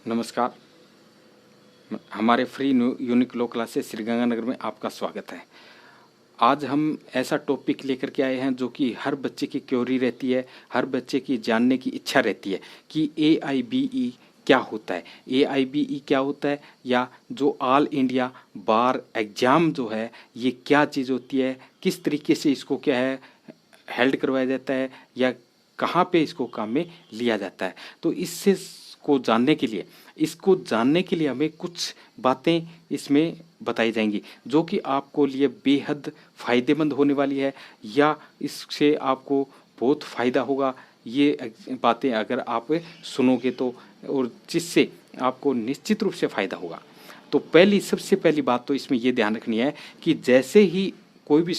नमस्कार। हमारे free unique law classes Sriganganagar में आपका स्वागत है। आज हम ऐसा टॉपिक लेकर के आए हैं जो कि हर बच्चे की क्यूरी रहती है, हर बच्चे की जानने की इच्छा रहती है कि AIBE क्या होता है, AIBE क्या होता है, या जो ऑल इंडिया बार एग्ज़ाम जो है ये क्या चीज़ होती है, किस तरीके से इसको क्या है हेल्ड करवाया जाता है, या कहाँ पे इसको काम में लिया जाता है। तो इसको जानने के लिए हमें कुछ बातें इसमें बताई जाएंगी जो कि आपको लिए बेहद फ़ायदेमंद होने वाली है, या इससे आपको बहुत फ़ायदा होगा। ये बातें अगर आप सुनोगे तो, और जिससे आपको निश्चित रूप से फ़ायदा होगा। तो सबसे पहली बात तो इसमें ये ध्यान रखनी है कि जैसे ही कोई भी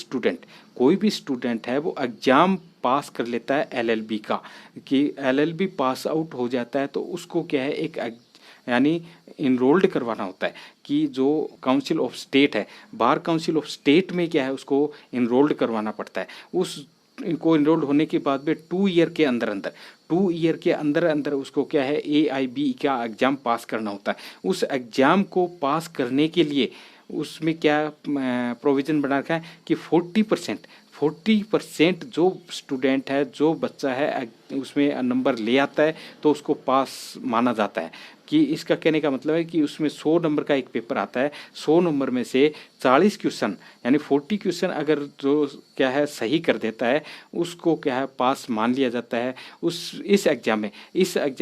स्टूडेंट है वो एग्ज़ाम पास कर लेता है LLB का, कि LLB पास आउट हो जाता है, तो उसको क्या है एक यानी इनरोल्ड करवाना होता है कि जो काउंसिल ऑफ स्टेट है, बार काउंसिल ऑफ स्टेट में क्या है उसको इनरोल्ड करवाना पड़ता है। उसको इनरोल्ड होने के बाद में 2 ईयर के अंदर अंदर उसको क्या है AIBE का एग्ज़ाम पास करना होता है। उस एग्ज़ाम को पास करने के लिए उसमें क्या प्रोविज़न बना रखा है कि 40% जो स्टूडेंट है, जो बच्चा है उसमें नंबर ले आता है तो उसको पास माना जाता है। कि इसका कहने का मतलब है कि उसमें 100 नंबर का एक पेपर आता है, 100 नंबर में से 40 क्वेश्चन यानी 40 क्वेश्चन अगर जो क्या है सही कर देता है उसको क्या है पास मान लिया जाता है। इस एग्ज़ाम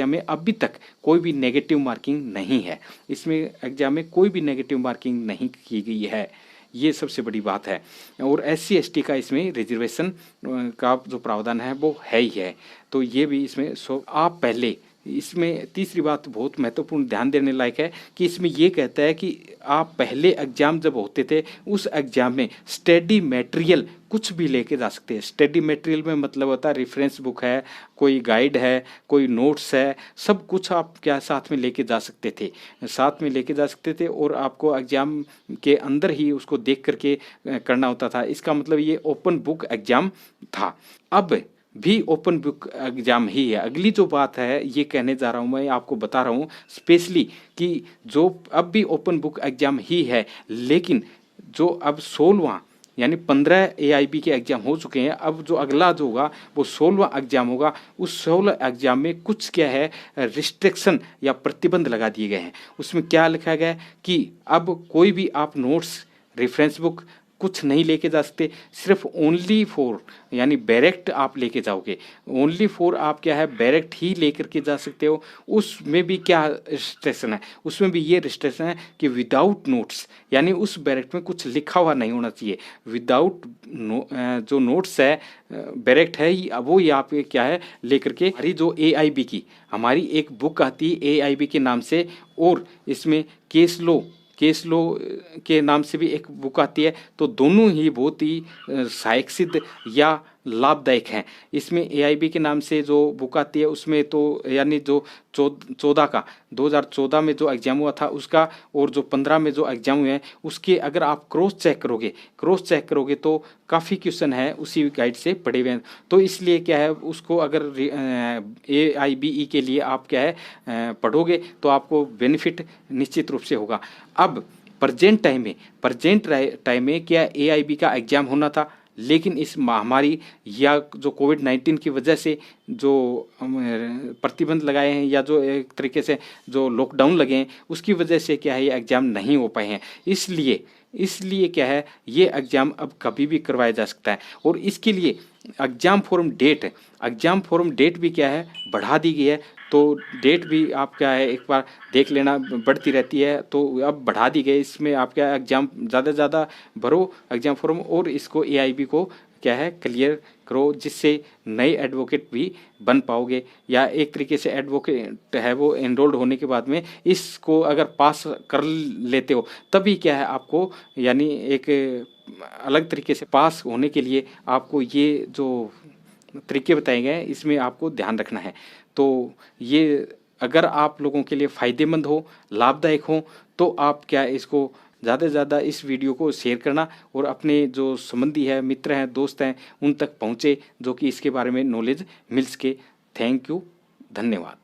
में अभी तक कोई भी नेगेटिव मार्किंग नहीं है, इसमें एग्ज़ाम में कोई भी नेगेटिव मार्किंग नहीं की गई है। ये सबसे बड़ी बात है। और SC ST का इसमें रिजर्वेशन का जो प्रावधान है वो है ही है। तो ये भी इसमें आप पहले इसमें तीसरी बात बहुत महत्वपूर्ण ध्यान देने लायक है कि इसमें ये कहता है कि आप पहले एग्ज़ाम जब होते थे उस एग्ज़ाम में स्टडी मटेरियल कुछ भी लेके जा सकते हैं। स्टडी मटेरियल में मतलब होता है रेफरेंस बुक है, कोई गाइड है, कोई नोट्स है, सब कुछ आप क्या साथ में लेके जा सकते थे और आपको एग्ज़ाम के अंदर ही उसको देख करके करना होता था। इसका मतलब ये ओपन बुक एग्ज़ाम था। अब भी ओपन बुक एग्ज़ाम ही है। अगली जो बात है ये कहने जा रहा हूँ, मैं आपको बता रहा हूँ स्पेशली कि जो अब भी ओपन बुक एग्ज़ाम ही है, लेकिन जो अब 16वां यानी 15 AIB के एग्ज़ाम हो चुके हैं, अब जो अगला जो होगा वो 16वां एग्ज़ाम होगा। उस 16 एग्ज़ाम में कुछ क्या है रिस्ट्रिक्शन या प्रतिबंध लगा दिए गए हैं। उसमें क्या लिखा गया है कि अब कोई भी आप नोट्स, रेफरेंस बुक कुछ नहीं लेके जा सकते, सिर्फ ओनली फॉर यानी डायरेक्ट आप लेके जाओगे, ओनली फॉर आप क्या है डायरेक्ट ही लेकर के जा सकते हो। उसमें भी क्या रिस्ट्रिक्शन है, उसमें भी ये रिस्ट्रिक्शन है कि विदाउट नोट्स यानी उस डायरेक्ट में कुछ लिखा हुआ नहीं होना चाहिए। विदाउट जो नोट्स है डायरेक्ट है ही वो ही आप क्या है लेकर के हमारी जो हमारी एक बुक आती है AIB के नाम से, और इसमें केस लो के नाम से भी एक बुक आती है। तो दोनों ही बहुत ही सहायक सिद्ध या लाभदायक हैं। इसमें AIB के नाम से जो बुक आती है उसमें तो यानी जो 2014 में जो एग्ज़ाम हुआ था उसका, और जो 15 में जो एग्ज़ाम हुए हैं उसके अगर आप क्रॉस चेक करोगे तो काफ़ी क्वेश्चन है उसी गाइड से पढ़े हुए हैं। तो इसलिए क्या है उसको अगर AIBE के लिए आप क्या है पढ़ोगे तो आपको बेनिफिट निश्चित रूप से होगा। अब प्रेजेंट टाइम में क्या AIB का एग्ज़ाम होना था, लेकिन इस महामारी या जो कोविड-19 की वजह से जो प्रतिबंध लगाए हैं या जो एक तरीके से जो लॉकडाउन लगे हैं उसकी वजह से क्या है ये एग्ज़ाम नहीं हो पाए हैं। इसलिए क्या है ये एग्ज़ाम अब कभी भी करवाया जा सकता है। और इसके लिए एग्ज़ाम फॉर्म डेट भी क्या है बढ़ा दी गई है। तो डेट भी आप क्या है एक बार देख लेना, बढ़ती रहती है तो अब बढ़ा दी गई। इसमें आप क्या एग्ज़ाम ज़्यादा से ज़्यादा भरो एग्ज़ाम फॉर्म और इसको AIB को क्या है क्लियर करो, जिससे नए एडवोकेट भी बन पाओगे, या एक तरीके से एडवोकेट है वो एनरोल्ड होने के बाद में इसको अगर पास कर लेते हो तभी क्या है आपको यानी एक अलग तरीके से पास होने के लिए आपको ये जो तरीके बताए गए हैं इसमें आपको ध्यान रखना है। तो ये अगर आप लोगों के लिए फ़ायदेमंद हो, लाभदायक हो, तो आप क्या इसको ज़्यादा से ज़्यादा इस वीडियो को शेयर करना और अपने जो संबंधी है, मित्र हैं, दोस्त हैं उन तक पहुँचे जो कि इसके बारे में नॉलेज मिल सके। थैंक यू, धन्यवाद।